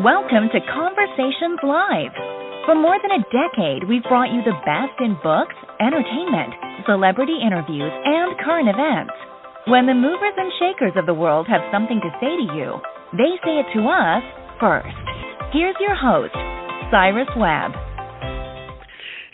Welcome to Conversations Live. For more than a decade, we've brought you the best in books, entertainment, celebrity interviews, and current events. When the movers and shakers of the world have something to say to you, they say it to us first. Here's your host, Cyrus Webb.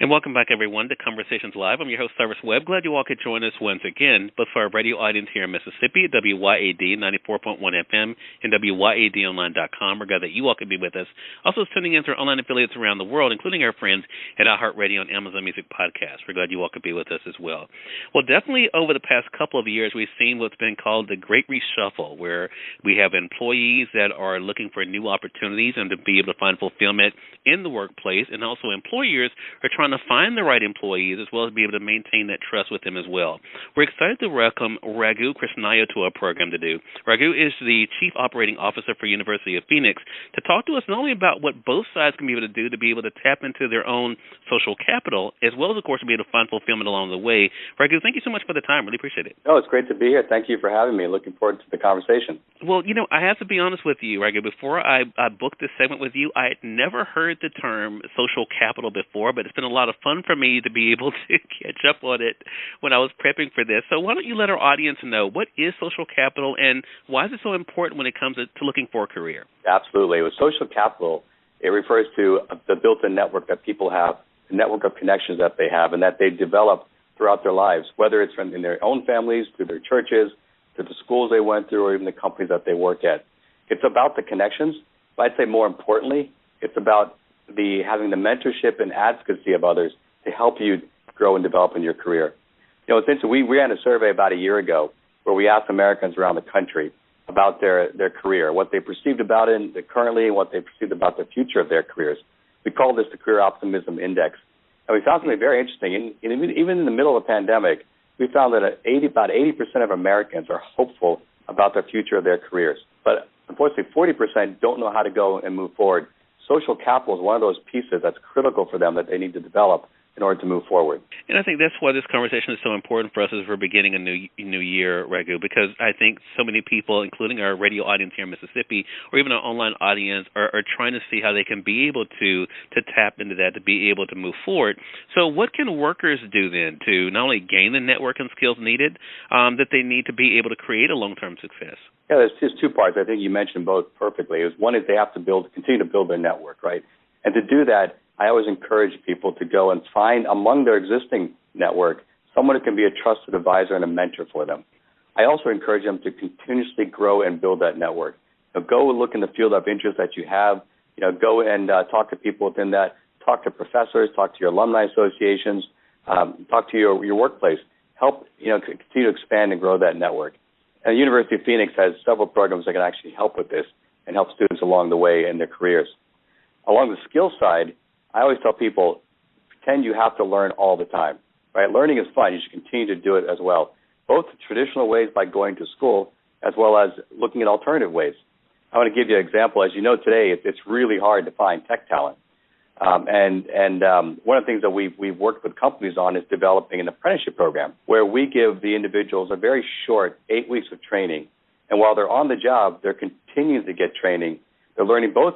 And welcome back, everyone, to Conversations Live. I'm your host, Cyrus Webb. Glad you all could join us once again. But for our radio audience here in Mississippi at WYAD 94.1 FM and WYADonline.com, we're glad that you all could be with us. Also tuning in through online affiliates around the world, including our friends at iHeartRadio and Amazon Music Podcast. We're glad you all could be with us as well. Well, definitely over the past couple of years, we've seen what's been called the Great Reshuffle, where we have employees that are looking for new opportunities and to be able to find fulfillment in the workplace, and also employers are trying to find the right employees as well as be able to maintain that trust with them as well. We're excited to welcome Raghu Krishnaiah to our program today. Raghu is the Chief Operating Officer for University of Phoenix to talk to us not only about what both sides can be able to do to be able to tap into their own social capital, as well as, of course, to be able to find fulfillment along the way. Raghu, thank you so much for the time. Really appreciate it. Oh, it's great to be here. Thank you for having me. Looking forward to the conversation. Well, I have to be honest with you, Raghu. Before I booked this segment with you, I had never heard the term social capital before, but it's been a lot of fun for me to be able to catch up on it when I was prepping for this. So why don't you let our audience know, what is social capital and why is it so important when it comes to looking for a career? Absolutely. With social capital, it refers to the built-in network that people have, the network of connections that they have and that they develop throughout their lives, whether it's in their own families, through their churches, to the schools they went through, or even the companies that they work at. It's about the connections, but I'd say more importantly, it's about having the mentorship and advocacy of others to help you grow and develop in your career. It's interesting. We ran a survey about a year ago where we asked Americans around the country about their career, what they perceived about it currently, and what they perceived about the future of their careers. We call this the Career Optimism Index. And we found something very interesting. Even in the middle of the pandemic, we found that about 80% of Americans are hopeful about the future of their careers. But unfortunately, 40% don't know how to go and move forward. Social capital is one of those pieces that's critical for them that they need to develop in order to move forward. And I think that's why this conversation is so important for us as we're beginning a new year, Raghu, because I think so many people, including our radio audience here in Mississippi, or even our online audience, are trying to see how they can be able to tap into that, to be able to move forward. So what can workers do then to not only gain the network and skills needed that they need to be able to create a long-term success? Yeah, there's just two parts. I think you mentioned both perfectly. One is they have to continue to build their network, right? And to do that, I always encourage people to go and find among their existing network someone who can be a trusted advisor and a mentor for them. I also encourage them to continuously grow and build that network. Go look in the field of interest that you have. Go and talk to people within that. Talk to professors. Talk to your alumni associations. Talk to your workplace. Help continue to expand and grow that network. And the University of Phoenix has several programs that can actually help with this and help students along the way in their careers. Along the skill side, I always tell people, pretend you have to learn all the time, right? Learning is fun. You should continue to do it as well, both the traditional ways by going to school as well as looking at alternative ways. I want to give you an example. As you know, today it's really hard to find tech talent. And one of the things that we've worked with companies on is developing an apprenticeship program where we give the individuals a very short 8 weeks of training. And while they're on the job, they're continuing to get training. They're learning both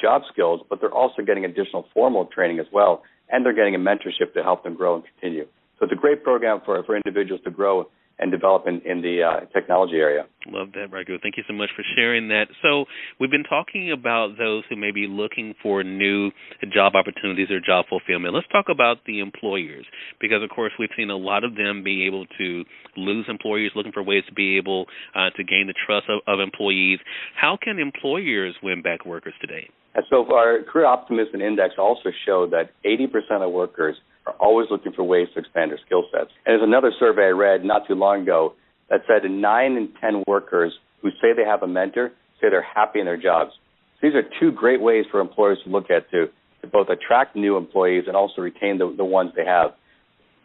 job skills, but they're also getting additional formal training as well, and they're getting a mentorship to help them grow and continue. So it's a great program for individuals to grow and develop in the technology area. Love that, Raghu. Thank you so much for sharing that. So we've been talking about those who may be looking for new job opportunities or job fulfillment. Let's talk about the employers, because, of course, we've seen a lot of them be able to lose employees, looking for ways to be able to gain the trust of employees. How can employers win back workers today? And so our Career Optimism Index also showed that 80% of workers are always looking for ways to expand their skill sets. And there's another survey I read not too long ago that said 9 in 10 workers who say they have a mentor say they're happy in their jobs. So these are two great ways for employers to look at to both attract new employees and also retain the ones they have.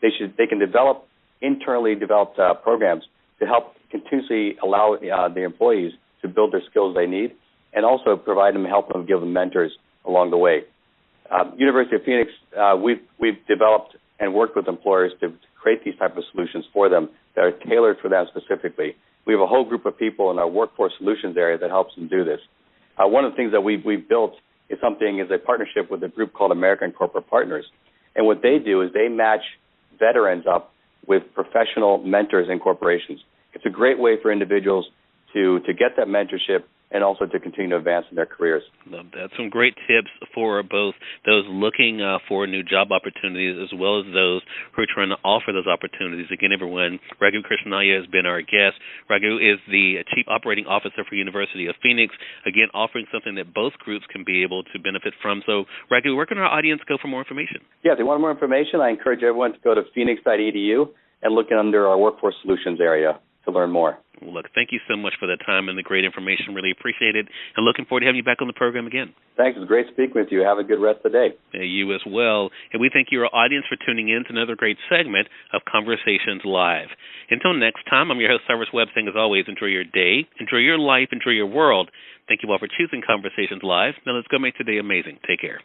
They can develop internally developed programs to help continuously allow the employees to build their skills they need, and also provide them, help them, give them mentors along the way. University of Phoenix, we've developed and worked with employers to create these type of solutions for them that are tailored for them specifically. We have a whole group of people in our workforce solutions area that helps them do this. One of the things that we've built is a partnership with a group called American Corporate Partners. And what they do is they match veterans up with professional mentors in corporations. It's a great way for individuals to get that mentorship and also to continue to advance in their careers. Love that. Some great tips for both those looking for new job opportunities as well as those who are trying to offer those opportunities. Again, everyone, Raghu Krishnaiah has been our guest. Raghu is the Chief Operating Officer for University of Phoenix, again, offering something that both groups can be able to benefit from. So, Raghu, where can our audience go for more information? Yeah, if they want more information, I encourage everyone to go to phoenix.edu and look under our Workforce Solutions area to learn more. Well, look, thank you so much for the time and the great information. Really appreciate it. And looking forward to having you back on the program again. Thanks. It's great speaking with you. Have a good rest of the day. You as well. And we thank your audience for tuning in to another great segment of Conversations Live. Until next time, I'm your host, Cyrus Webb, saying as always, enjoy your day, enjoy your life, enjoy your world. Thank you all for choosing Conversations Live. Now let's go make today amazing. Take care.